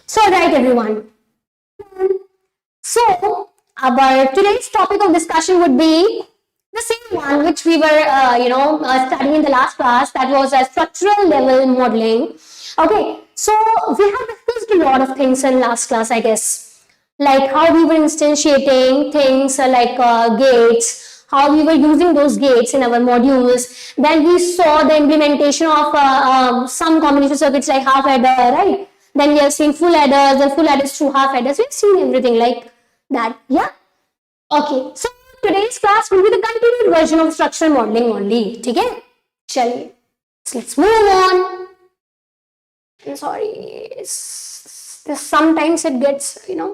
So, right, everyone. So, our today's topic of discussion would be the same one which we were, studying in the last class. That was a structural level modeling. Okay, so we have discussed a lot of things in last class, I guess, like how we were instantiating things like gates, how we were using those gates in our modules. Then we saw the implementation of some combination circuits like half adder, right? Then we have seen full adders and full adders through half adders. We've seen everything like that. Yeah. Okay. So today's class will be the continued version of structural modeling only. Okay. Chaliye. So let's move on. I'm sorry. Sometimes it gets, yeah.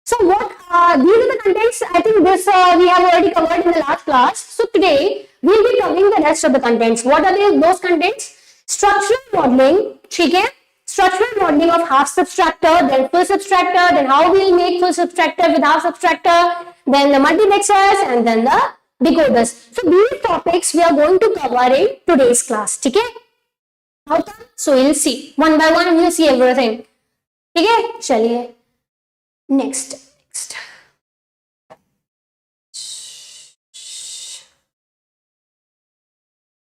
So what, these are the contents. I think this we have already covered in the last class. So today we'll be covering the rest of the contents. What are those contents? Structural modeling. Okay. Structural modeling of half subtractor, then full subtractor, then how we'll make full subtractor with half subtractor, then the multiplexers, and then the decoders. So these topics we are going to cover in today's class. Okay? So we'll see. One by one we'll see everything. Okay? Chaliye. Next.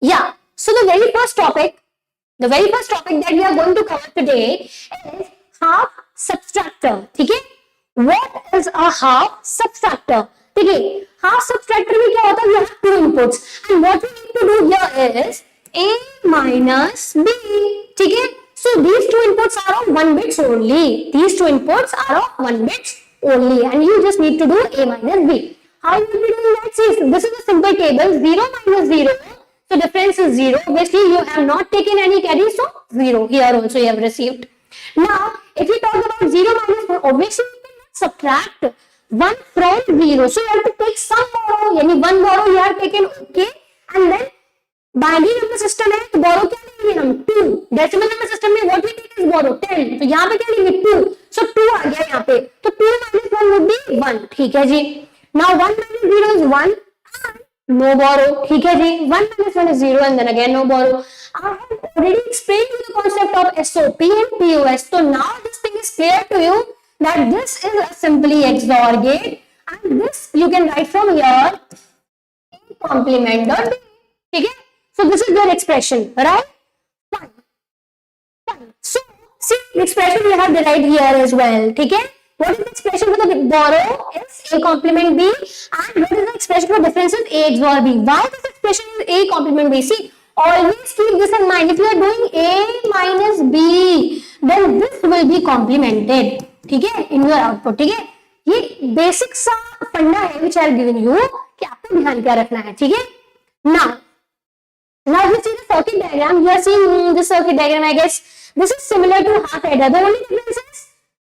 Yeah. So the very first topic that we are going to cover today is half subtractor. Okay? What is a half subtractor? Okay? Half subtractor में क्या होता है? We have two inputs, and what we need to do here is a minus b. Okay? So these two inputs are of 1 bits only. These two inputs are of 1 bits only, and you just need to do a minus b. How you will be doing that? See, this is a simple table. 0 minus 0. So difference is 0. Obviously, you have not taken any carry, so 0. Here also you have received. Now, if you talk about 0 minus 1, obviously you cannot subtract 1 from 0. So you have to take some borrow. Yani 1 borrow you have taken, okay. And then binary number system है तो borrow क्या लेंगे हम 2. Decimal number system में what we take is borrow 10. तो यहाँ पे क्या लेंगे 2. So 2 आ गया यहाँ पे. तो 2 minus 1 would be 1. ठीक है जी. Now 1 minus 0 is 1. No borrow. ठीक है जी. 1 minus 1 is 0 and then again no borrow. I have already explained you the concept of SOP and POS. So now this thing is clear to you that this is a simply XOR gate and this you can write from here A complement dot B. ठीक है. So this is their expression, right? Fine. So see the expression we have derived here as well. ठीक है. What is the expression for the borrow is A complement B, and what is the expression for difference is A XOR B. Why this expression is A complement B? See, always keep this in mind. If you are doing A minus B, then this will be complemented. ठीक है? In your output. ठीक है? ये basic सा फंडा है which I have given you कि आपको ध्यान क्या रखना है. ठीक है? Now you see the circuit diagram. You are seeing this circuit diagram. I guess this is similar to half adder. The only difference is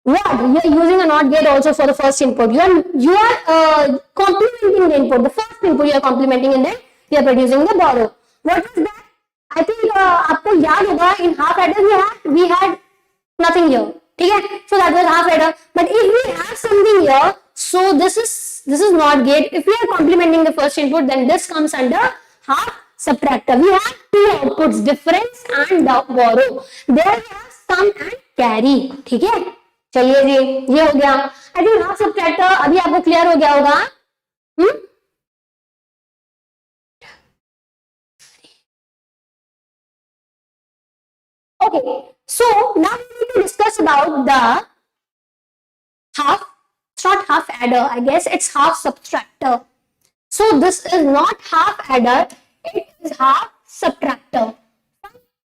what? You are using a NOT gate also for the first input. You are complementing the input. The first input you are complementing and then you are producing the borrow. What is that? I think आपको याद होगा in half adder we had nothing here. ठीक है? So that was half adder. But if we have something here, so this is NOT gate. If we are complementing the first input, then this comes under half subtractor. We have two outputs, difference and borrow. There we have sum and carry. ठीक है? चलिए जी, ये हो गया. I think half subtractor अभी आपको clear हो गया होगा. Okay, so now we need to discuss about the half. It's not half adder. I guess it's half subtractor. So this is not half adder. It is half subtractor.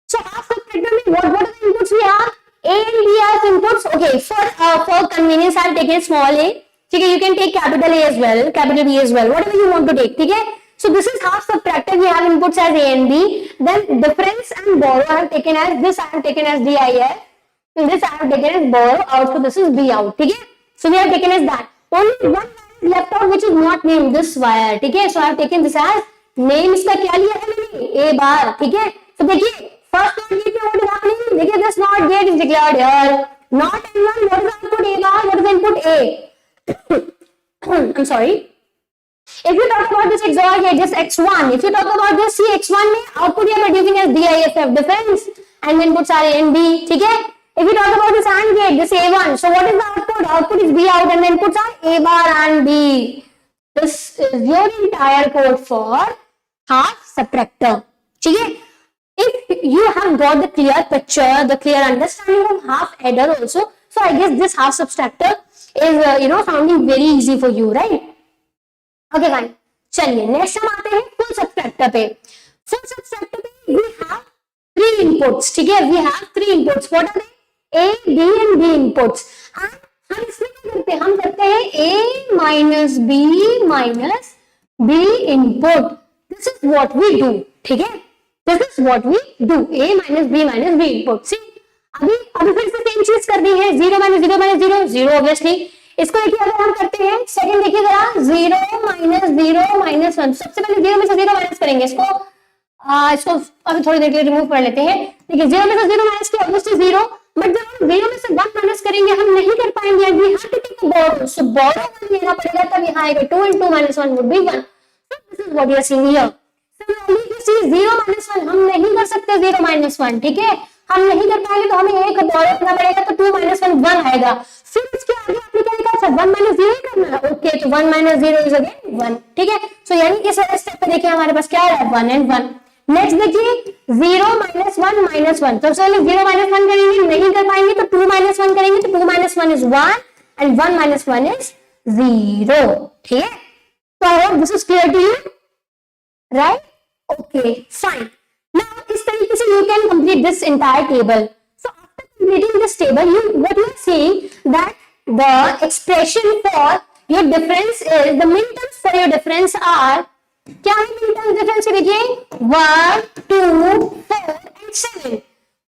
So half subtractor means what are the inputs we have? A and B as inputs. Okay, for convenience, I have taken small a. Okay, you can take capital A as well, capital B as well, whatever you want to take. Okay, so this is half subtractor. We have inputs as A and B. Then difference and borrow I have taken as this. I have taken as DIS. And this I have taken as borrow out. So this is B out. Okay, so we have taken as that. Only one wire is left out which is not named. This wire. Okay, so I have taken this as name. इसका क्या लिया है मैंने? A bar. ठीक है. तो देखिए. First NOT gate what is happening? देखिए this NOT gate is declared here. Not N1. What is the output A bar? What is the input A? I'm sorry. If you talk about this XOR gate, this X1. If you talk about this X1 में output you are producing as DIFF difference and inputs are A and B. ठीक है? If we talk about this AND gate, this A1, so what is the output? Output is B out and the inputs are A bar and B. This is your entire code for half subtractor. ठीक है? If you have got the clear picture, the clear understanding of half adder also, so I guess this half subtractor is sounding very easy for you, right? Okay, fine. चलिए next हम आते हैं full subtractor पे. Full subtractor पे we have three inputs. ठीक है? We have three inputs. What are they? A, B and B inputs. And हम इसमें क्या करते हैं? हम करते हैं A minus B minus B input. This is what we do. ठीक है? This is what we do. A minus B minus B input. See, अभी फिर से सेम चीज कर दी है. 0 minus 0 minus 0 0 obviously. इसको देखिए अगर हम करते हैं सेकंड देखिए जरा 0 minus 0 minus 1. सबसे पहले 0 में से 0 माइनस करेंगे. इसको अभी थोड़ी देर के लिए रिमूव कर लेते हैं. देखिए 0 में से 0 माइनस किया ऑब्वियसली 0. बट जब हम 0 में से 1 माइनस करेंगे हम नहीं कर पाएंगे. We have to take a borrow. So borrow 1 लेना पड़ेगा तब यहाँ आएगा 2 into minus 1 would be 1. So this is what we are seeing here. Similarly you see 0 minus 1 हम नहीं कर सकते 0 minus 1. ठीक है? हम नहीं कर पाएंगे तो हमें एक बोरो करना पड़ेगा तो 2 minus 1 1 आएगा. फिर इसके आगे आपने क्या लिखा? अच्छा 1 minus 0 ही करना है. ओके तो 1 minus 0 is again 1. ठीक है? सो यानी इस वाले स्टेप पे देखिए हमारे पास क्या है 1 and 1. नेक्स्ट देखिए 0 minus 1 minus 1. तो चलिए 0 minus 1 करेंगे नहीं कर पाएंगे तो 2 minus 1 करेंगे तो 2 minus 1 is 1 and 1 minus 1 is 0. ठीक है? So I hope this is clear to you, right? Okay, fine. Now इस तरीके से you can complete this entire table. So after completing this table, what you are seeing that the expression for your difference is the minterms for your difference are क्या है minterms difference? देखिए 1 2 4 and 7.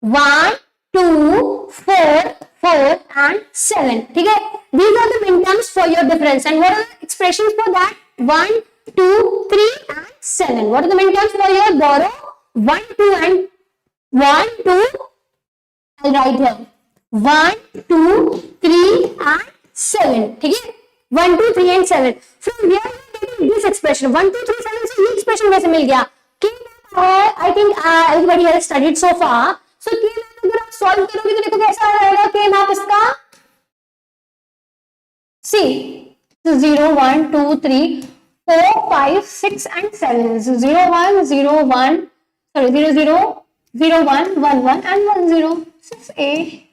1 2 4 4 and 7. ठीक है? These are the minterms for your difference. And what are the expressions for that? 1 2 3 and 7. What are the minterms for your borrow? 1 2 and 1 2. I'll write here 1 2 3 and 7. ठीक है? 1 2 3 and 7. From here you are getting this expression 1 2 3 7 से ये expression कैसे मिल गया? I think everybody has studied so far. So K map अगर आप solve करोगे तो देखो कैसा आ जाएगा K map इसका. See, 0 1 2 3 4 5 6 and 7. So 0 1 0 1 sorry 0 0 0 1 1 1 and 1 0. So it's A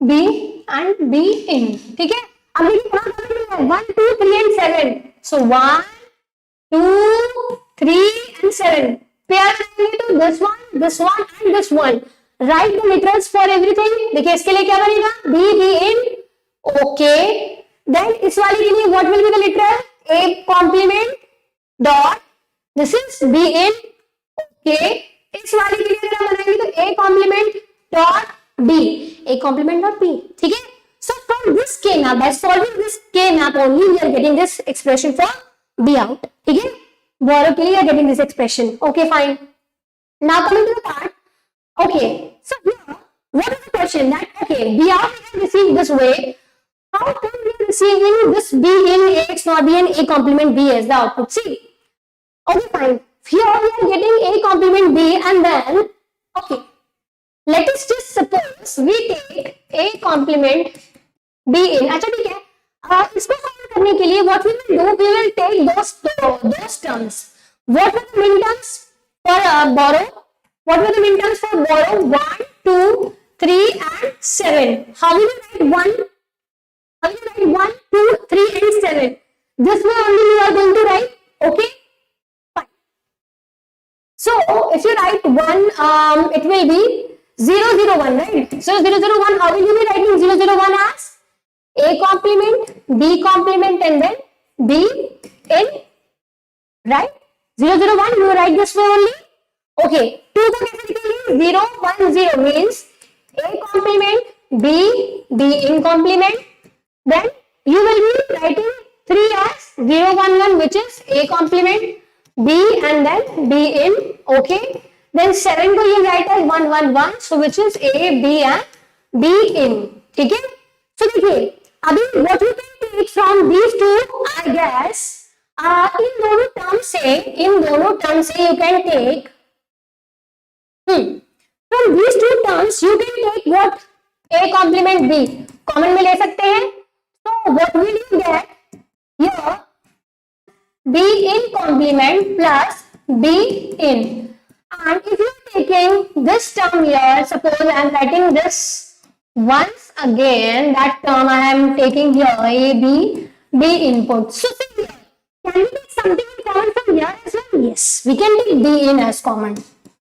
B and B in. ठीक है? अभी यहाँ पर 1 2 3 and 7. So 1 2 3 and 7. पेयर करेंगे तो this one and this one. Write the literals for everything. देखिए इसके लिए क्या बनेगा? B B in. Okay. Then इस वाले के लिए what will be the literal? A complement dot. This is B in. Okay. इस वाले के लिए अगर हम बनाएंगे तो A complement dot B. A complement dot B. ठीक है? So from this K map, by solving this K map only, we are getting this expression for B out. ठीक है? Borrow के लिए you are getting this expression. Okay, fine. Now coming to the part. Okay. So here, what is the question? That okay, B out we have received this way. How come we are receiving this B in X not B and A complement B as the output? See. Okay, fine. Here we are getting A complement B and then okay. Let us just suppose we take A complement B in. अच्छा ठीक है. इसको solve करने के लिए what we will do? We will take those terms. What were the minterms for borrow? What were the minterms for borrow? 1, 2, 3 and 7. How will you write 1? How will you write 1, 2, 3 and 7? This way only you are going to write. Okay? Fine. So if you write 1, it will be 0, 0, 1, right? So 0, 0, 1, how will you be writing 0, 0, 1 as? A complement, B complement and then B in, right? 0, 0, 1, you write this way only. Okay, 2 को कैसे लिखेंगे? 0, 1, 0 means A complement, B, B in complement. Then you will be writing 3 as 0, 1, 1 which is A complement, B and then B in. Okay. Then 7 को you write as 1, 1, 1 so which is A, B and B in. ठीक है? So देखिए अभी what you can take from these two I guess इन दोनों term से you can take from these two terms you can take what A complement B common में ले सकते हैं, तो what will you get here? B in complement plus B in, and if you are taking this term here, suppose I am writing this once again, that term I am taking here, A B B input. So see here, can we take something in common from here as well? Yes, we can take B in as common.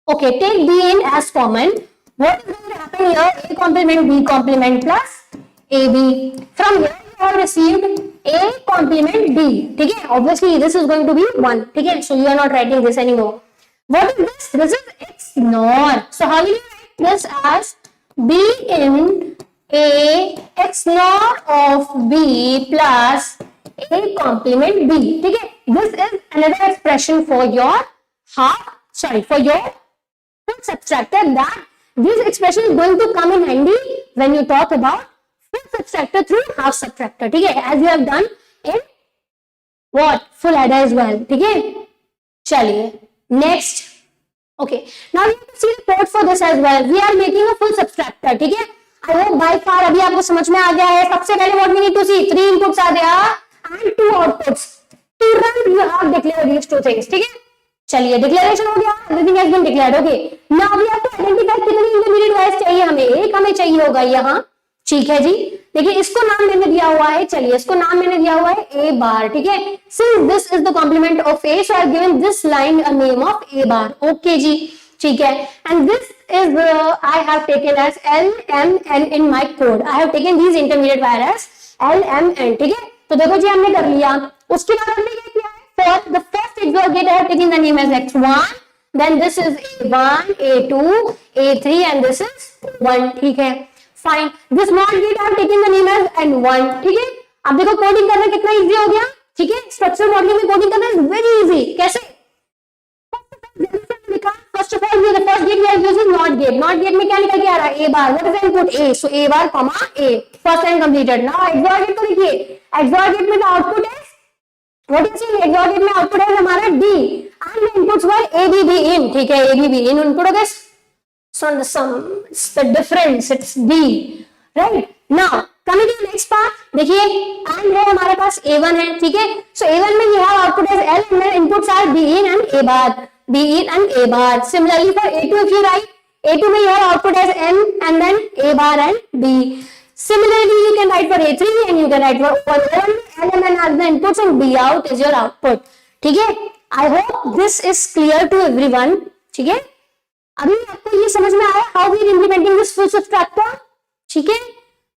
Okay, take B in as common. What is going to happen here? A complement B complement plus AB. From here you have received A complement B. Okay, obviously this is going to be 1. Okay, so you are not writing this anymore. What is this? This is X NOR. So how will you write this as B in A X NOR of B plus A complement B. Okay, this is another expression for your for your full subtractor. That this expression is going to come in handy when you talk about full subtractor through half subtractor. Okay, as you have done in what? Full adder as well. Okay, chaliye next. Okay, now you have to see the code for this as well. We are making a full subtractor. ठीक है, I hope by far अभी आपको समझ में आ गया है. सबसे पहले what we need to see, 3 inputs are there and 2 outputs. To run you have declared these 2 things. ठीक है, चलिए डिक्लेरेशन हो गया, everything has been declared. Okay, now we have to identify कितने इंटरमीडिएट वायर्स चाहिए हमें. एक हमें चाहिए होगा यहाँ. ठीक है जी, देखिए इसको नाम मैंने दिया हुआ है, चलिए इसको नाम मैंने दिया हुआ है A बार. ठीक है, since this is the complement of A, so I have given this line a name of A bar. Okay जी, ठीक है, and this is I have taken as L M N in my code. I have taken these intermediate wire as L M N. ठीक है, तो देखो जी हमने कर लिया. उसके बाद हमने क्या किया है, for the first XOR gate I have taken the name as X1, then this is A1, A2, A3 and this is 1. ठीक है, fine. This not gate I have taken the name as N1. ठीक है, अब देखो coding करना कितना easy हो गया. ठीक है, स्ट्रक्चरल मॉडलिंग में कोडिंग करना इज वेरी इजी. कैसे? First of all the first gate we are using not gate. Not gate में क्या निकल के आ रहा है? A bar. What is input? A. So A bar comma A. First line completed. Now XOR gate को देखिए, XOR गेट में द आउटपुट है what is in XOR gate में आउटपुट है हमारा D and the inputs were A B B in. ठीक है, A B B in input हो गया. So the sum, it's the difference, it's B, right? Now coming to the next part, देखिए and है हमारे पास A1 है. ठीक है, so A1 में you have output as L and then inputs are B in and A bar, B in and A bar. Similarly for A2 if you write, A2 में you have output as N and then A bar and B. Similarly you can write for A3 and you can write for L and N as the inputs and B out is your output. ठीक है, I hope this is clear to everyone. ठीक है, अभी आपको ये समझ में आया how we are implementing this full subtractor. ठीक है,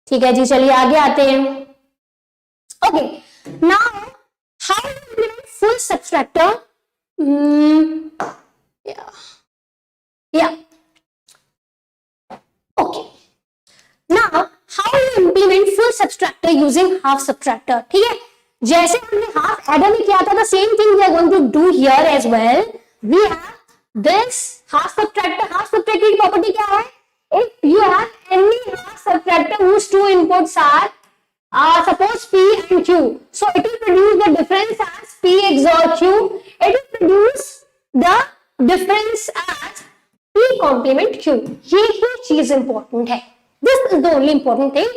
ठीक है जी, चलिए आगे आते हैं. Okay, now how to implement full subtractor. या okay, now how you implement full subtractor using half subtractor. ठीक है, जैसे हमने हाफ एडर में किया था, the same thing we are going to do here as well. We have this half subtractor. Half subtractor की property क्या है? If you have any half subtractor whose two inputs are suppose P and Q, so it will produce the difference as P XOR Q. It will produce the difference as P complement Q. ये ही चीज important है. This is the only important thing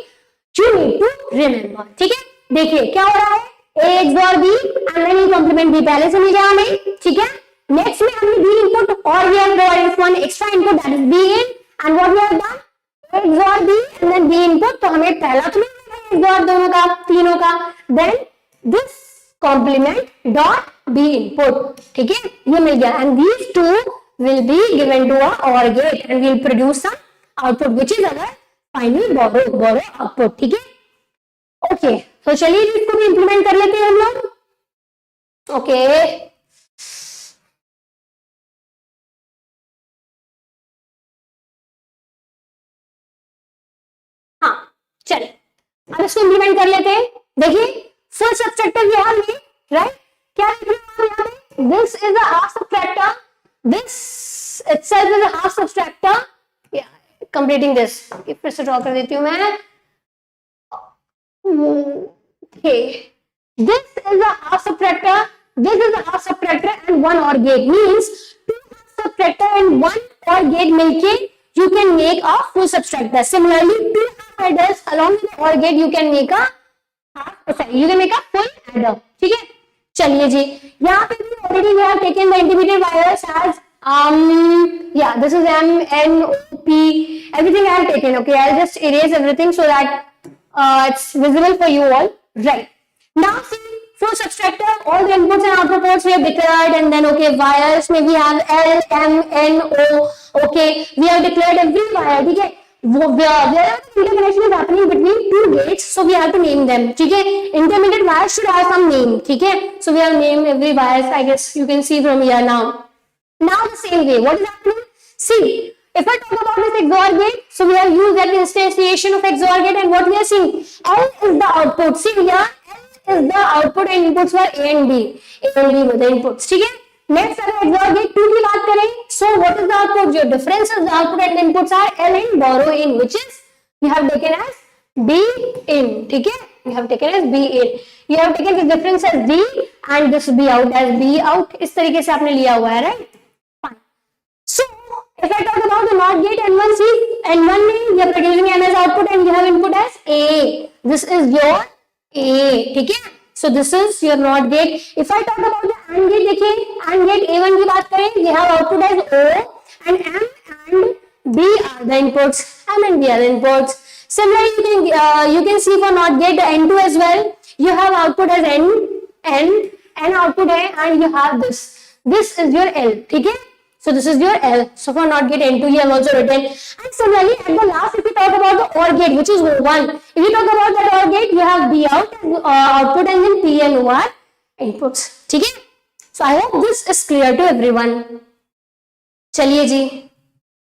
you need to remember. ठीक है, देखिए क्या हो रहा है, A XOR B and then E complement B पहले से मिल गया हमें. ठीक है, next में हमने B input और we have provided one extra input that is B in, and what we have done, A XOR B and then B input. तो हमें पहला तो मिल गया XOR दोनों का, तीनों का, then this complement dot B input. ठीक है, ये मिल गया and these two will be given to a OR gate and will produce some output which is our final borrow output. ठीक है, ओके, तो चलिए इसको भी इंप्लीमेंट कर लेते हैं हम लोग. ओके, चलिए अब इसको इंप्लीमेंट कर लेते हैं. देखिए फुल सबट्रैक्टर ये हमने राइट क्या लिख रहे हैं यहाँ पे, this is a half subtractor, this itself is a half subtractor. Completing this फिर से ड्रॉ कर देती हूँ मैं. Okay, this is a half subtractor, this is a half subtractor and one OR gate means two half subtractor and one OR gate मिलके you can make a full subtractor. Similarly, two adders along with the OR gate you can make a you can make a full adder. ठीक है, चलिए जी, यहाँ पे भी already we have taken the intermediate wires as yeah, this is M, N, O, P, everything I have taken. Okay, I'll just erase everything so that it's visible for you all. Right. Now see, flow subtractor, all the inputs and output ports we have declared, and then okay, wires में we have L, M, N, O. Okay, we have declared every wire. ठीक है, wherever the interconnection is happening between two gates, so we have to name them. ठीक है, intermediate wires should have some name. ठीक है, so we have named every wires. I guess you can see from here now. Now the same way, what is happening? See, if I talk about this XOR gate, so we have used that instantiation of XOR gate, and what we are seeing, L is the output. See here, L is the output and inputs were A and B. A and B were the inputs. ठीक है? Next अगर XOR gate 2 की बात करें, so what is the output? जो difference is the output and the inputs are L in, borrow in, which is you have taken as B in. ठीक है? You have taken as B in. You have taken the difference as B and this B out as B out. इस तरीके से आपने लिया हुआ है, right? So, if I talk about the NOT gate N1, see, N1 में you are producing M as output and you have input as A. This is your A, ठीक है? So this is your NOT gate. If I talk about the AND gate, देखिए, AND gate A1 की बात करें, you have output as O and M and B are the inputs. M and B are the inputs. Similarly, you can see for NOT gate N2 as well. You have output as N output है and you have this. This is your L, ठीक है? So this is your L. So for NOT gate N2 you have also written. And similarly at the last, if you talk about the OR gate, which is O1, if you talk about that OR gate, you have B out as output and then P and O are inputs. ठीक है? So I hope this is clear to everyone. चलिए जी,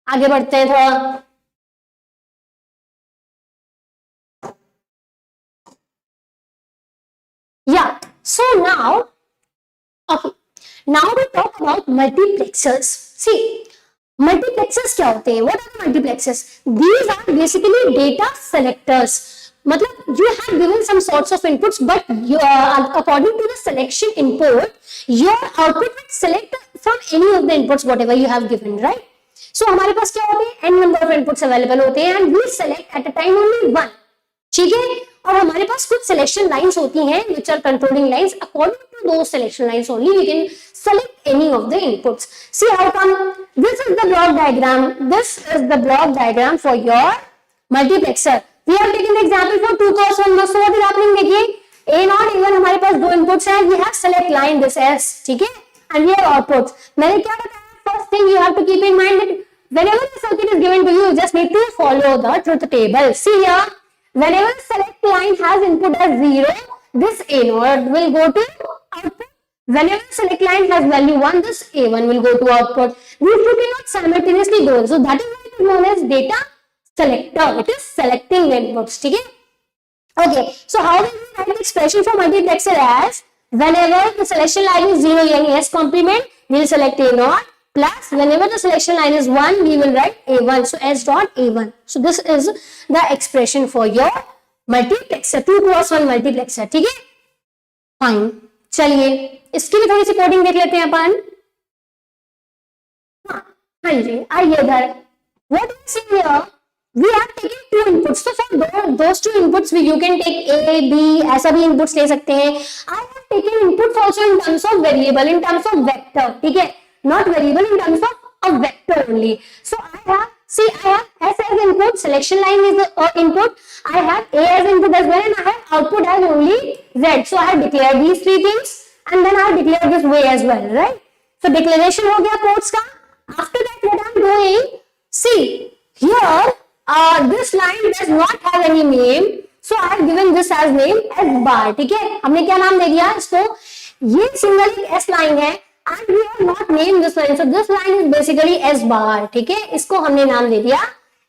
आगे बढ़ते हैं थोड़ा. Yeah. So now, okay. Now we talk about multiplexers. See, multiplexers क्या होते हैं? What are the multiplexers? These are basically data selectors. मतलब you have given some sorts of inputs, but according to the selection input, your output will select from any of the inputs whatever you have given, right? So हमारे पास क्या होते हैं? N number of inputs available होते हैं, and we select at a time only one. ठीक है? और हमारे पास कुछ सिलेक्शन लाइंस होती हैं which are controlling lines. According to those selection lines only we can select any of the inputs. See how come? This is the block diagram. This is the block diagram for your multiplexer. We have taken the example for 2 cross 1. So what is happening? देखिए, A0 A1 हमारे पास दो inputs हैं. We have select line this S, ठीक है? And we have outputs. मैंने क्या बताया? First thing you have to keep in mind that whenever the circuit is given to you, you just need to follow the truth table. See here. Whenever the select line has input as 0, this A0 will go to output. Whenever the select line has value 1, this A1 will go to output. These two cannot simultaneously go. So that is why it is known as data selector. It is selecting the inputs. ठीक है? Okay. So how will we write the expression for multiplexer as whenever the selection line is 0, यानी S complement, we will select A0. Plus whenever the selection line is 1, we will write A1. So S dot A1. So this is the expression for your multiplexer. 2 cross 1 multiplexer. ठीक है? Fine. चलिए इसकी भी थोड़ी सी coding देख लेते हैं अपन. हाँ जी, आइए इधर. What do you see here? We have taken 2 inputs. So for those 2 inputs, you can take A, B, ऐसा भी inputs ले सकते हैं. I have taken inputs also in terms of variable, in terms of vector. ठीक है? Not variable, in terms of a vector only. So I have, see, I have S as input, selection line is the input, I have A as input as well, and I have output as only Z. So I have declared these 3 things, and then I have declared this way as well, right? So declaration हो गया ports का. After that, what I'm doing, see, here, this line does not have any name, so I have given this as name S bar. ठीक है? हमने क्या नाम दे दिया इसको? ये सिंगल एक S line है. And we have not named this line. So this line is basically S bar. ठीक है? इसको हमने नाम दे दिया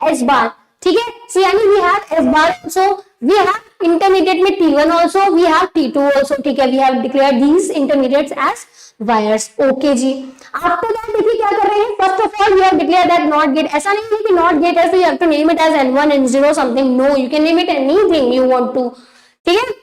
S bar. ठीक है? So यानी we have S bar. So we have intermediate में T1 also. We have T2 also. ठीक है? We have declared these intermediates as wires. Okay ji. After that देखिए क्या कर रहे हैं? First of all, you have declared that NOT gate. ऐसा नहीं है कि NOT gate है तो you have to name it as N1, N0 something. No, you can name it anything you want to. ठीक है?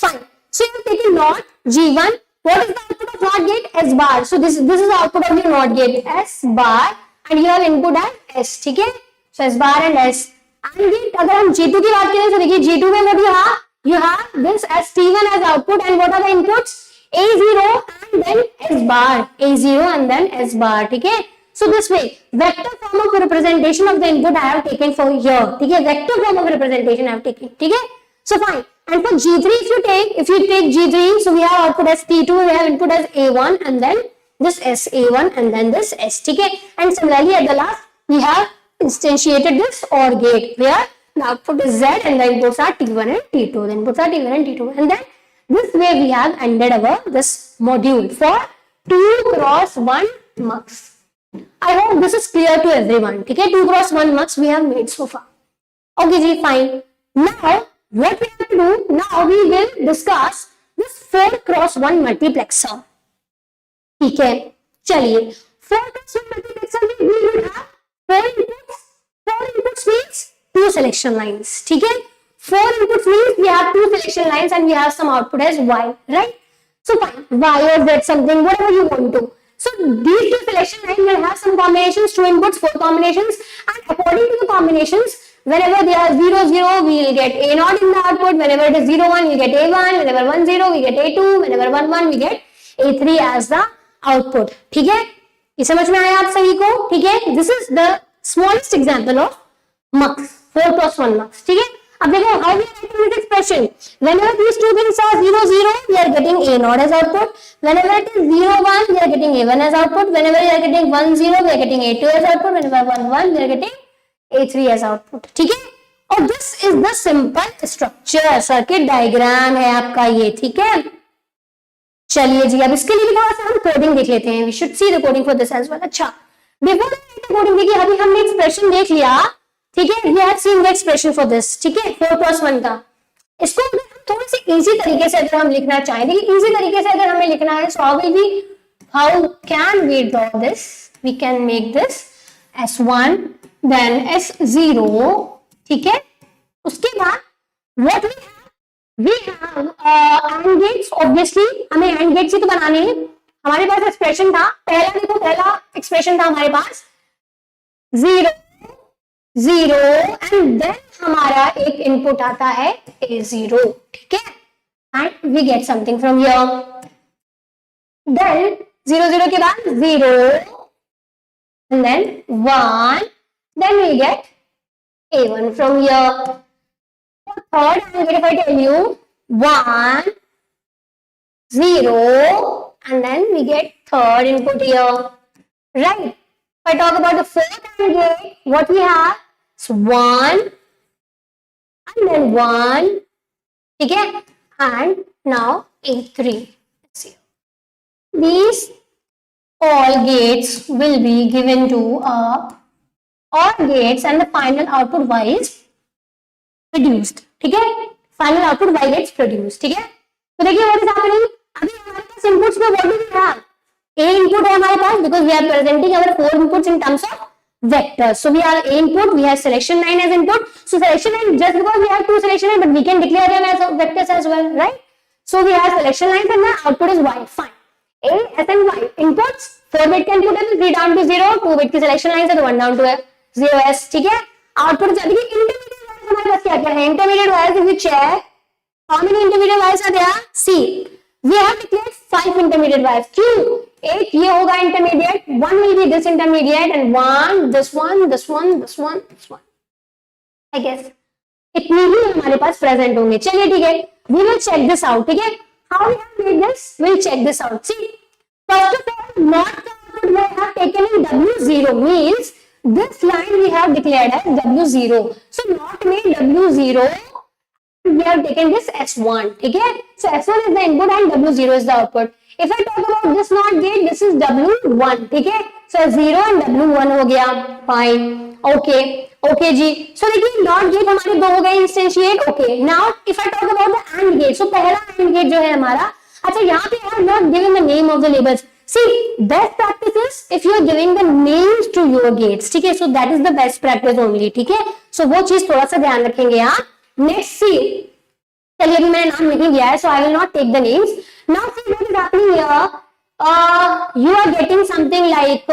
Fine. So you have taken NOT G1. What is the output of NOT gate? S bar. So this is the output of your NOT gate. S bar, and you have input as S. ठीक है? So S bar and S. And gate अगर हम G2 की बात करें तो देखिए G2 में what you have this as T1 as output and what are the inputs A0 and then S bar, A0 and then S bar, ठीक है. So this way vector form of representation of the input I have taken for here, ठीक है, vector form of representation I have taken, ठीक है. So fine, and for G3 if you take G3, so we have output as T2, we have input as A1 and then this SA1 and then this S, ठीक है. And similarly at the last we have instantiated this OR gate where the output is Z and the inputs are T1 and T2. The inputs are T1 and T2, and then this way we have ended our this module for 2x1 mux. I hope this is clear to everyone. ठीक है, 2x1 mux we have made so far. Okay, ji, fine. Now what we have to do? Now we will discuss this 4x1 multiplexer. ठीक है, चलिए 4x1 multiplexer में we will have 4 inputs. 4 inputs means 2 selection lines. ठीक है, 4 inputs means we have 2 selection lines and we have some output as Y, right? So fine, Y or Z something, whatever you want to. So these 2 selection lines will have some combinations, 2 inputs, 4 combinations, and according to the combinations, whenever they are 0, 0, we will get A0 in the output. Whenever it is 0, 1, we get A1. Whenever 1, 0, we get A2. Whenever 1, 1, we get A3 as the output. ठीक है, ये समझ में आया आप सभी को? ठीक है, this is the smallest example of mux, 4x1 mux. ठीक है, अब देखो how we are writing this expression. Whenever these two things are 0, 0, we are getting A0 as output. Whenever it is 0, 1, we are getting A1 as output. Whenever we are getting 1, 0, we are getting A2 as output. Whenever 1, 1, we are getting A3 as output. ठीक है, और this is the simple structure, circuit diagram है आपका ये. ठीक है, चलिए जी, अब इसके लिए भी थोड़ा सा हम कोडिंग देख लेते हैं. We should see the coding for this as well. अच्छा, बिफोर कोडिंग देखिए, अभी हमने एक्सप्रेशन देख लिया. ठीक है, we have seen the expression for this. ठीक है, 4x1 का. इसको अगर हम थोड़ी सी इजी तरीके से अगर हम लिखना चाहें, देखिए इजी तरीके से अगर हमें लिखना है, so how can we draw this? We can make this S1 then S0. ठीक है, उसके बाद what we have AND gates. Obviously हमें AND gates ही तो बनाने हैं. हमारे पास एक्सप्रेशन था पहला, देखो पहला एक्सप्रेशन था हमारे पास 0, 0 एंड देन हमारा एक इनपुट आता है A0. ठीक है, and we get something from here. Then 0, 0 के बाद 0 and then 1, then we get A1 from here. Third, if I tell you 1, 0 and then we get third input here, right? If I talk about the fourth AND gate, what we have is 1 and then 1, ठीक है, and now A3. These all gates will be given to OR gates and the final output Y is produced. ठीक है, final output Y gets produced. ठीक है, तो देखिए what is happening. अभी हमारे पास inputs में what do we have? A input है हमारे पास, because we are presenting our 4 inputs in terms of vectors. So we have A input, we have selection line as input. So selection line, just because we have 2 selection line, but we can declare them as vectors as well, right? So we have selection lines and the output is Y. Fine. A, S and Y inputs. 4-bit का input है, 3 down to 0. 2-bit की selection lines है, तो 1 down to 0 S. ठीक है, output है. देखिए intermediate wires हमारे पास क्या क्या है? Intermediate wires, if we check, how many intermediate wires are there? See, we have declared 5 intermediate wires. क्यों? एक ये होगा intermediate, 1 will be this intermediate and 1 this one, this one, this one, this one. I guess इतनी ही हमारे पास present होंगे. चलिए ठीक है, we will check this out. ठीक है, how we have made this? We'll check this out. See, first of all, not the output we have taken in W0 means this line we have declared as W0. So not made W0. We have taken this S1. ठीक है, so S1 is the input and W0 is the output. If I talk about this NOT gate, this is W1. ठीक है, so 0 and W1 हो गया. Fine. Okay. Okay जी. So देखिए NOT gate हमारे दो हो गए instantiate. Okay. Now if I talk about the AND gate, so पहला AND gate जो है हमारा, अच्छा यहाँ पे I have not given the name of the labels. See, best practice is if you are giving the names to your gates. ठीक है, so that is the best practice only. ठीक है, so वो चीज थोड़ा सा ध्यान रखेंगे आप. Next see, चलिए अभी मैंने नाम नहीं दिया है, so I will not take the names. Now see what is happening here. You are getting something like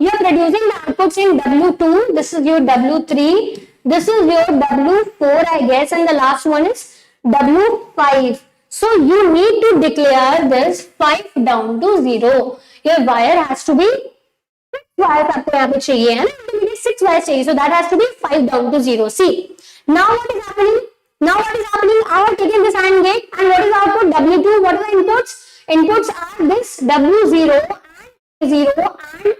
you are producing the outputs in W2. This is your W3. This is your W4, I guess, and the last one is W5. So you need to declare this 5 down to 0. Your wire has to be 6 wires आपको यहाँ पे चाहिए है ना, intermediate 6 wires चाहिए, so that has to be 5 down to 0. See, now what is happening? Now what is happening? I have taken this AND gate, and what is output? W2. What are the inputs? Inputs are this W0 and 0 and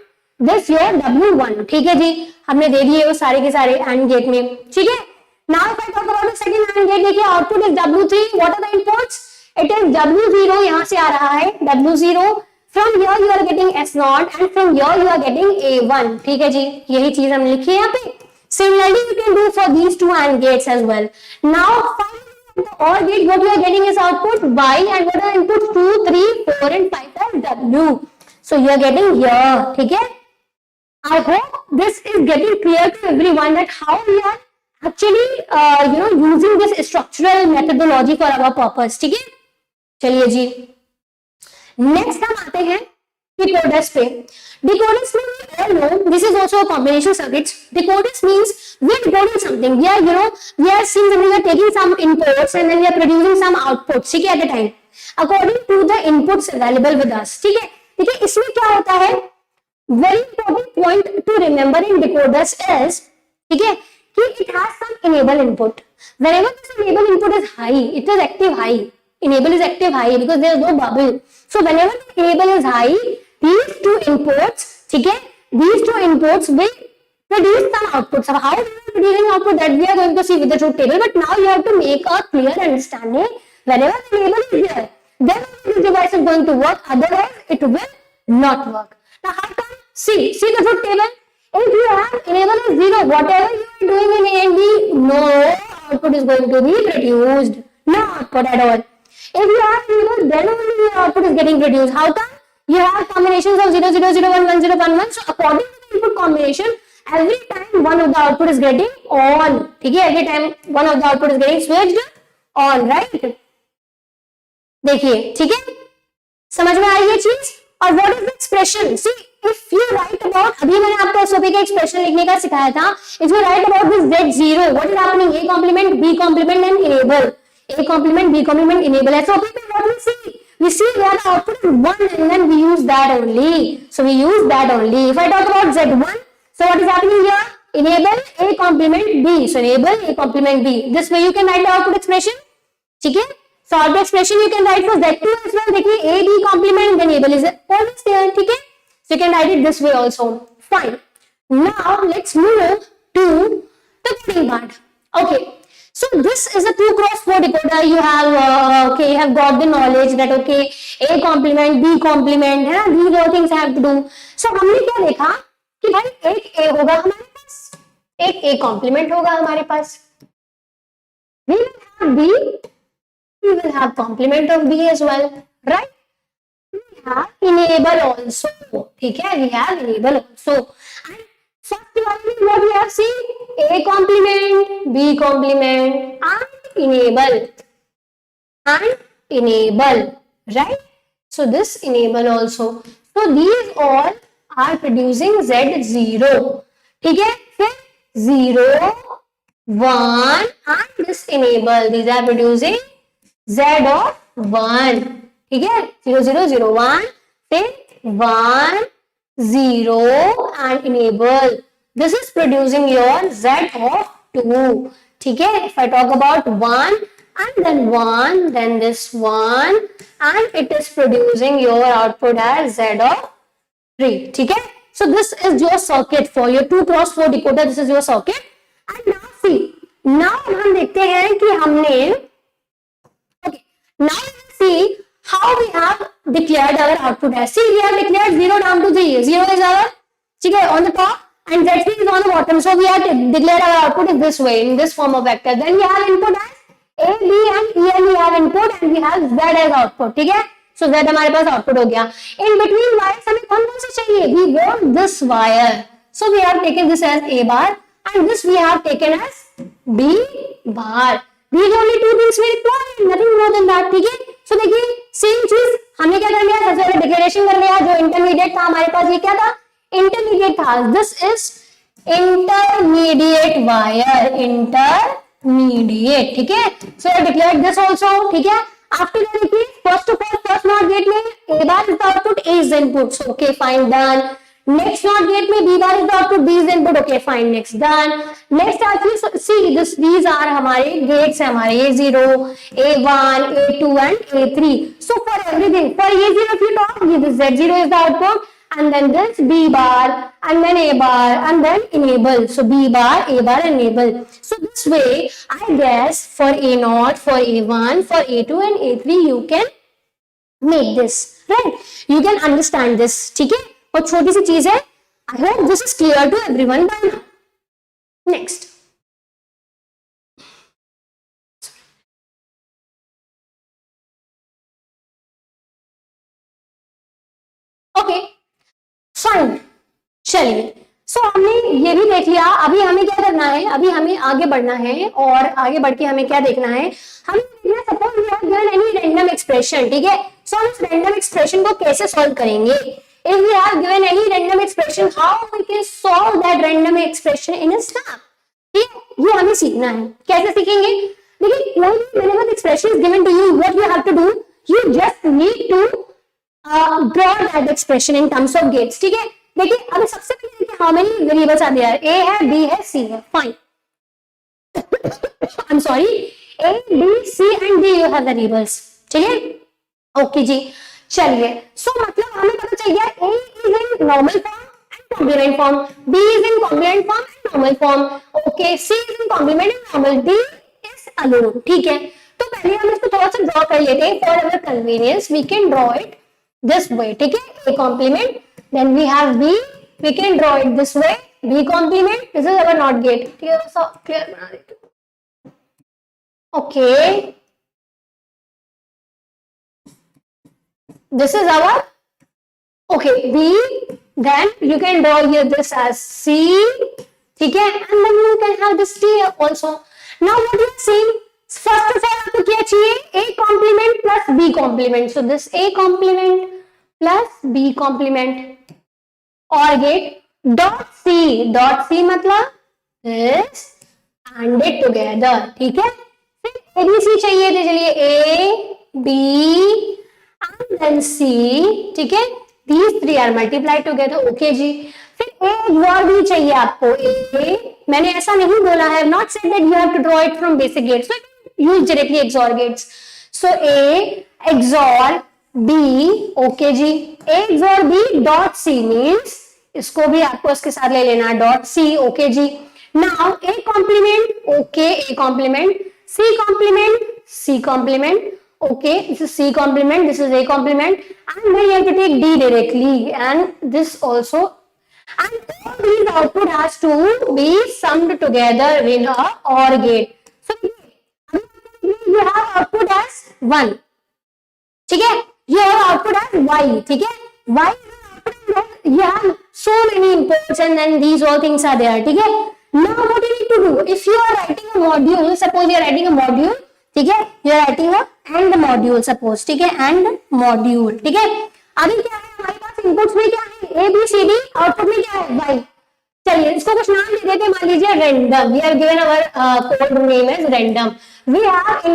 this your W1. ठीक है जी, हमने दे दिए वो सारे के सारे AND gate में. ठीक है. Now if I talk about the second AND gate, देखिए output is W3. What are the inputs? It is W0, यहाँ से आ रहा है W0. From here you are getting S0 and from here you are getting A1. ठीक है जी, यही चीज हम लिखी है यहाँ पे. Similarly, you can do for these two AND gates as well. Now, finally, the OR gate, what you are getting is output Y, and what are the inputs? 2, 3, 4, and 5 are W. So you are getting here. ठीक है? I hope this is getting clear to everyone that how we are actually, using this structural methodology for our purpose. ठीक है? चलिए जी. Next हम आते हैं decoders पे. Decoders mean we all know this is also a combination circuit. Decoders means we are decoding something. We are we are seeing something, we are taking some inputs and then we are producing some outputs. ठीक है, at a time according to the inputs available with us. ठीक है. देखिए इसमें क्या होता है, very important point to remember in decoders is, ठीक है, कि it has some enable input. Whenever this enable input is high, it is active high. Enable is active high because there is no bubble. So whenever the enable is high, these two inputs, ठीक है, these two inputs will produce some outputs. So how we are producing output, that we are going to see with the truth table. But now you have to make a clear understanding. Whenever the enable is here, then this device is going to work. Otherwise, it will not work. Now how come? See the truth table. If you have enable is 0, whatever you are doing in A and B, no output is going to be produced. No output at all. If you have enable, then only your output is getting produced. How come? You have combinations of 0, 0, 0, 1, 1, 0, 1, 1. So according to the input combination, every time one of the output is getting on. ठीक है, every time one of the output is getting switched on, right? देखिए, ठीक है, समझ में आई ये चीज. और what is the expression? See, if you write about, अभी मैंने आपको SOP का expression लिखने का सिखाया था. If you write about this Z0, what is happening? A complement, B complement, and enable. A complement, B complement, enable. SOP पे what we see? We see that the output is 1 and then we use that only. So we use that only. If I talk about Z1, so what is happening here? Enable A complement B. So enable A complement B. This way you can write the output expression. ठीक है? So output expression you can write for Z2 as well. देखिए A B complement, then enable is always there. ठीक है? So you can write it this way also. Fine. Now let's move to the coding part. Okay. So this is a 2x4 decoder. You have you have got the knowledge that A complement, B complement, है ना, these all things I have to do. So हमने क्या देखा कि भाई एक A होगा हमारे पास, एक A complement होगा हमारे पास. We will have B, we will have complement of B as well, right? We have enable also. ठीक है, we have enable also. And first one what we have seen, A complement, B complement, and enable, right? So this enable also. So these all are producing Z0. ठीक है, फिर 0, 1 and this enable. These are producing Z of 1. ठीक है, 0, 0, 0, 1, फिर 1, 0 and enable. This is producing your Z of 2. ठीक है, if I talk about 1 and then 1, then this 1 and it is producing your output as Z of 3. ठीक है, so this is your circuit for your 2x4 decoder. This is your circuit. And now see, now हम देखते हैं कि हमने, okay, now let's see how we have declared our output as. See, we have declared 0 down to 3. 0 is our, ठीक है, on the top and Z3 is on the bottom. So we have declared our output is this way, in this form of vector. Then we have input as A, B and E, and we have input and we have Z as output. ठीक है, so Z हमारे पास output हो गया. In between wires हमें कौन कौन से चाहिए? We want this wire. So we have taken this as A bar and this we have taken as B bar. These only two things we require, nothing more than that. ठीक है, so देखिए same चीज हमने क्या कर लिया, सबसे पहले डिक्लेरेशन कर लिया. जो इंटरमीडिएट था हमारे पास, ये क्या था? Intermediate था. This is intermediate wire, intermediate, ठीक है। So I declare this also, ठीक है। आफ्टर दैट देखिए first of all first not gate में A bar is the output, A is the input, okay fine done. Next not gate में B bar is the output, B is the input, okay fine next done. Next आती है C, this these are हमारे gates है हमारे A0, A1, A2 and A3। So for everything for A0 if you talk, this Z0 is the output and then this B bar and then A bar and then enable. So B bar, A bar enable. So this way I guess for A0, for A1, for A2 and A3 you can make this, right? You can understand this, ठीक है। और छोटी सी चीज है, I hope this is clear to everyone by now. Next. Okay. Fine, चलिए। सो हमने ये भी देख लिया। अभी हमें क्या करना है, अभी हमें आगे बढ़ना है और आगे बढ़ के हमें क्या देखना है, हमें देखना suppose we have given any random expression, ठीक है। सो हम इस रैंडम एक्सप्रेशन को कैसे सॉल्व करेंगे। If we have given any random expression, how we can solve that random expression in a step, ठीक है। ये हमें सीखना है। कैसे सीखेंगे, देखिए कोई भी whenever expression is given to you, what you have to do, you just need to draw that expression in terms of gates, ठीक है। देखिए अभी सबसे पहले देखिए how many variables are there, A है, बी है, सी है, fine. I am sorry, A B C and D you have variables, ठीक है, ओके जी। चलिए सो मतलब हमें पता चल गया A is in normal form and complement form, B is in complement form and normal form, okay, C is in complement and normal, D is alone, ठीक है। तो पहले हम इसको थोड़ा सा ड्रॉ कर लेते हैं for our convenience, we can draw it this way, ठीक है। A complement, then we have B, we can draw it this way, B complement, this is our NOT gate, ठीक है। so clear बना देते हैं, okay, this is our, okay, B, then you can draw here this as C, ठीक है, and then you can have this T also. Now what you are seeing, first of all आपको क्या चाहिए, A complement plus B complement, so this A complement plus B complement और gate dot C मतलब this and it together, ठीक है। फिर ABC चाहिए थे, चलिए A B and then C, ठीक है, these three are multiplied together, okay जी। फिर A XOR B चाहिए आपको, A, मैंने ऐसा नहीं बोला है, not said that you have to draw it from basic gates, so use directly XOR gates. So A XOR B, okay जी, A XOR B dot C means इसको भी आपको इसके साथ ले लेना डॉट C, ओके जी। Now A complement, okay, A complement, C complement, C complement, okay, this is C complement, this is A complement, and then you have to take D directly and this also, and all these output has to be summed together in a OR gate. So you have output as 1, ठीक है, you have output as Y, ठीक है, Y you have so many inputs and then these all things are there, ठीक है। Now what you need to do, if you are writing a module, suppose you are writing a module, ठीक है, you are writing a AND module suppose, ठीक है, AND module, ठीक है। अभी क्या है हमारे पास इनपुट्स में क्या है, A B C D, output में क्या है Y। चलिए इसको कुछ नाम दे देते हैं, मान लीजिए random, we have given our code name is random. We have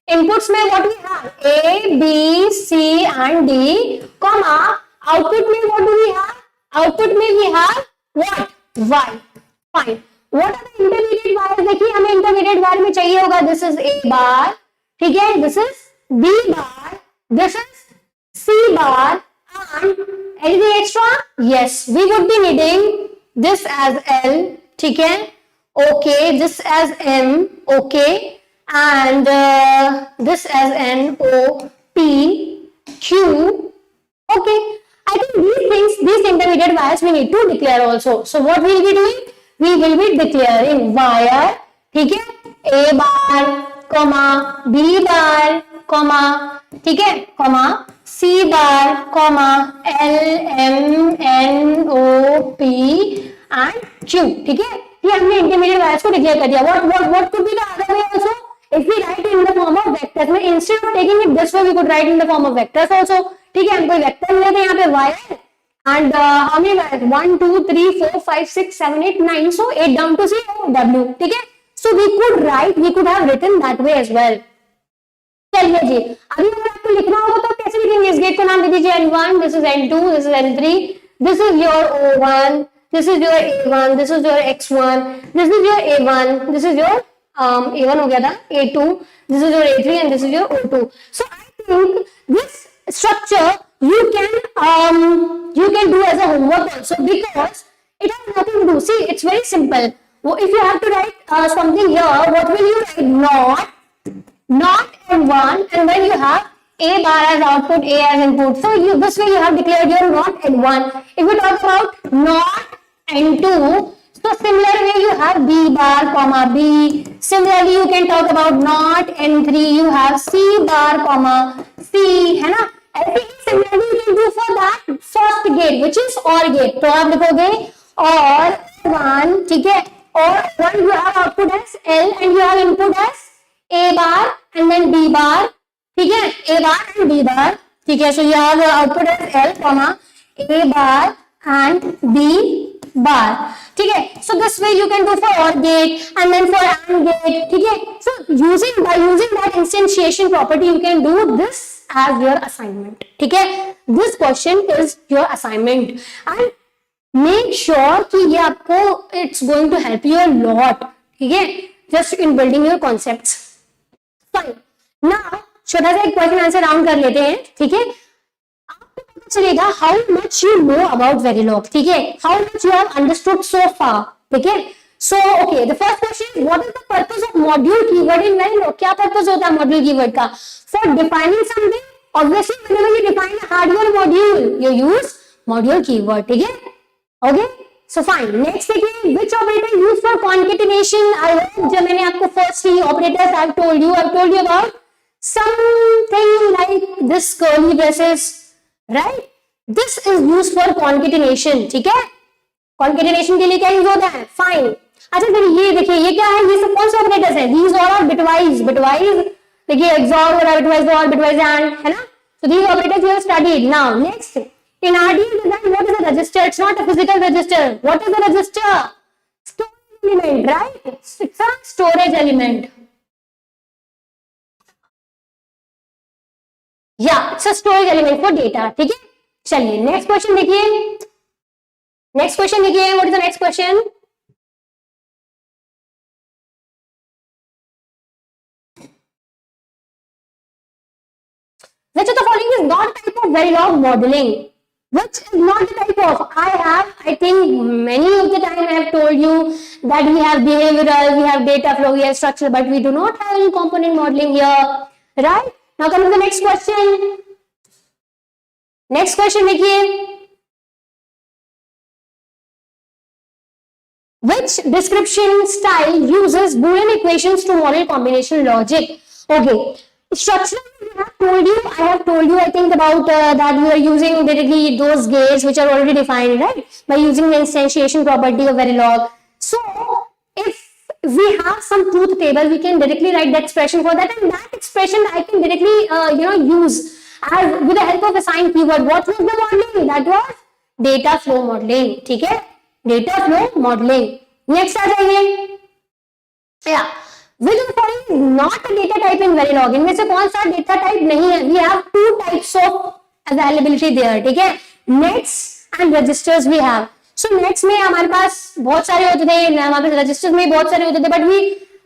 inputs में what we have, A B C and D, comma output में what do we have, output में we have what, Y, fine. What are the intermediate wire, देखिए हमें intermediate wire में चाहिए होगा, this is A बार, ठीक है, this is B bar, this is C bar and anything extra, yes, we would be needing this as L, ठीक है, okay, this as M, okay, and this as N, O, P, Q, okay. I think these things, these intermediate wires we need to declare also. So what we will be doing, we will be declaring wire, ठीक है, A bar, comma, B bar, comma, ठीक है, comma, C bar, comma, L, M, N, O, P and Q, ठीक है। ये हमने intermediate wires को declare कर दिया। What could be the other way also? If we write in the form of vectors, instead of taking it this way, we could write in the form of vectors also, ठीक है। हम कोई vector ले लेते हैं यहाँ पे wire And how many guys? 1, 2, 3, 4, 5, 6, 7, 8, 9. So 8 down to 0, W. ठीक है? So we could have written that way as well. चलिए जी, अभी अगर आपको लिखना होगा तो कैसे लिखेंगे? इस गेट को नाम दे दीजिए N1, this is N2, this is N3, this is your O1, this is your A1, this is your X1, this is your A1, this is your A1 हो गया था, A2, this is your A3 and this is your O2. So I think this structure you can do as a homework also, because it has nothing to do. See, it's very simple. If you have to write something here, what will you write? Not N1, and then you have A bar as output, A as input. So this way you have declared your not N1. If we talk about not N2, so similar way you have B bar comma B. Similarly you can talk about not N3, you have C bar comma C, है ना? Similarly you can do for that first gate, which is OR gate. तो आप लिखोगे OR 1, ठीक है? OR 1 you have output as L and you have input as A bar and then B bar, ठीक है? A bar and B bar, ठीक है? So you have the output as L, comma A bar and B bar, ठीक है? So this way you can do for OR gate and then for AND gate, ठीक है? So by using that instantiation property, you can do this as your assignment, ठीक है? This question is your assignment and make sure कि ये आपको it's going to help you a lot, ठीक है? Just in building your concepts. Fine. Now छोटा सा एक क्वेश्चन आंसर राउंड कर लेते हैं, ठीक है? आपको पता चलेगा how much you know about Verilog, ठीक है? How much you have understood so far, ठीक है? So okay, the first question is what is the purpose of module keyword in Verilog? क्या purpose होता है module keyword का? For defining something, obviously whenever you define a hardware module, you use module keyword, ठीक है? Okay? So fine. Next देखिए, which operator used for concatenation? I hope जब मैंने आपको first three operators I've told you about something like this curly braces, right? This is used for concatenation, ठीक है? Concatenation के लिए क्या यूज होता है? Fine. अच्छा फिर ये देखिए, ये क्या है? ये सब कौन से ऑपरेटर्स हैं? These all are bitwise देखिए XOR हो रहा है, bitwise OR, bitwise AND, है ना? So these operators you have studied. Now next. In RDL design, what is a register? It's not a physical register. What is a register? Storage element, right? It's a storage element. Yeah, it's a storage element for data. ठीक है? चलिए next question देखिए. Next question देखिए. What is the next question? Which of the following is not a type of Verilog modeling? Which is not the type of? I think many of the time I have told you that we have behavioral, we have data flow, we have structure, but we do not have any component modeling here, right? Now coming to the next question. Next question देखिए. Which description style uses Boolean equations to model combination logic? Okay. Structure, I have told you, I think about that you are using directly those gates which are already defined, right? By using the instantiation property of Verilog. So, if we have some truth table, we can directly write the expression for that, and that expression I can directly, use as with the help of assign keyword. What was the modeling? That was data flow modeling. ठीक है? Data flow modeling. Next आ जाइए. Yeah. Which of the following is not a data type in Verilog? इनमें से कौन सा data type नहीं है? We have two types of availability there, ठीक है? Nets and registers we have. So nets में हमारे पास बहुत सारे होते थे, हमारे पास registers में बहुत सारे होते थे, but we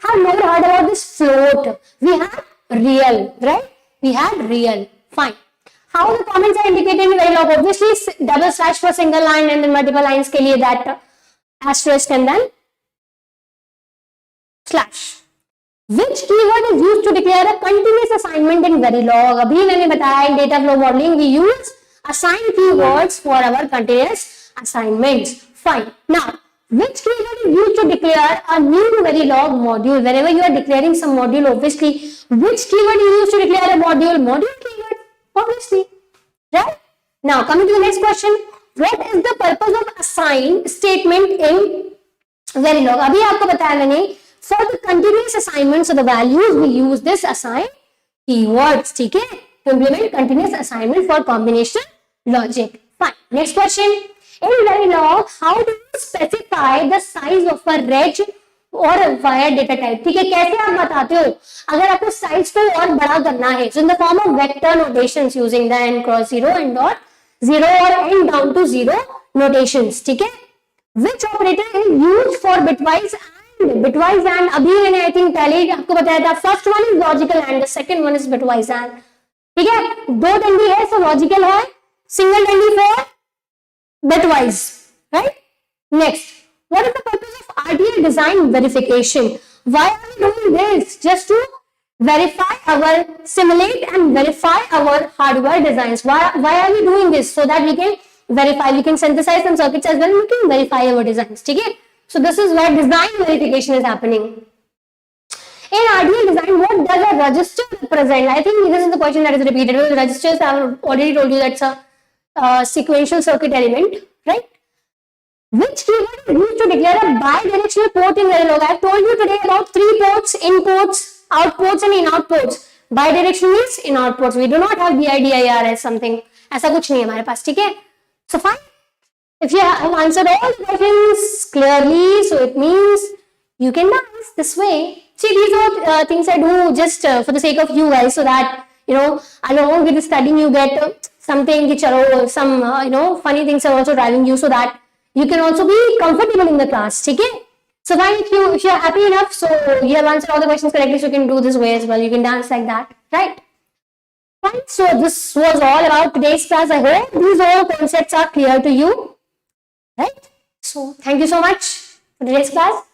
have never heard about this float. We have real, right? We had real. Fine. How the comments are indicated in Verilog? Obviously double slash for single line and then multiple lines के लिए that asterisk and then slash. Which keyword is used to declare a continuous assignment in Verilog? अभी मैंने बताया in data flow modeling we use assign keywords for our continuous assignments. Fine. Now, which keyword is used to declare a new Verilog module? Whenever you are declaring some module, obviously, which keyword is used to declare a module? Module keyword, obviously, right? Now, coming to the next question, what is the purpose of assign statement in Verilog? अभी आपको बताया मैंने. For the continuous assignments of the values, we use this assign keywords, ठीक है? To implement continuous assignment for combination logic. Fine. Next question. In Verilog, how do you specify the size of a reg और wire data type? ठीक है, कैसे आप बताते हो अगर आपको साइज को और बड़ा करना है? So in the form of vector notations using the n cross 0 and dot 0 और n down to 0 notations. ठीक है, which operator is used for bitwise and bitwise and? अभी मैंने I think पहले ही आपको बताया था, first one is logical and the second one is bitwise and. ठीक है, दो डंडी है, so logical है, single डंडी for bitwise, right? Next, what is the purpose of RDA design verification? Why are we doing this? Just to verify our, simulate and verify our hardware designs. Why are we doing this? So that we can verify, we can synthesize some circuits as well, and we can verify our designs. Okay? So this is where design verification is happening. In RDA design, what does a register represent? I think this is the question that is repeated. Because registers, I have already told you that's a sequential circuit element, right? Which keyword is used to declare a bidirectional port in Verilog? I have told you today about 3 ports, in ports, out ports and in out ports. Bidirectional means in out ports. We do not have BIDIR as something. ऐसा कुछ नहीं है हमारे पास, ठीक है? So fine. If you have answered all the questions clearly, so it means you can dance this way. See, these are things I do just for the sake of you guys, so that along with the studying you get something which are some funny things are also driving you, so that you can also be comfortable in the class. Okay? So fine, if you're happy enough, so you have answered all the questions correctly, so you can do this way as well. You can dance like that, right? Fine. So this was all about today's class. I hope these all concepts are clear to you, right? So thank you so much for today's class.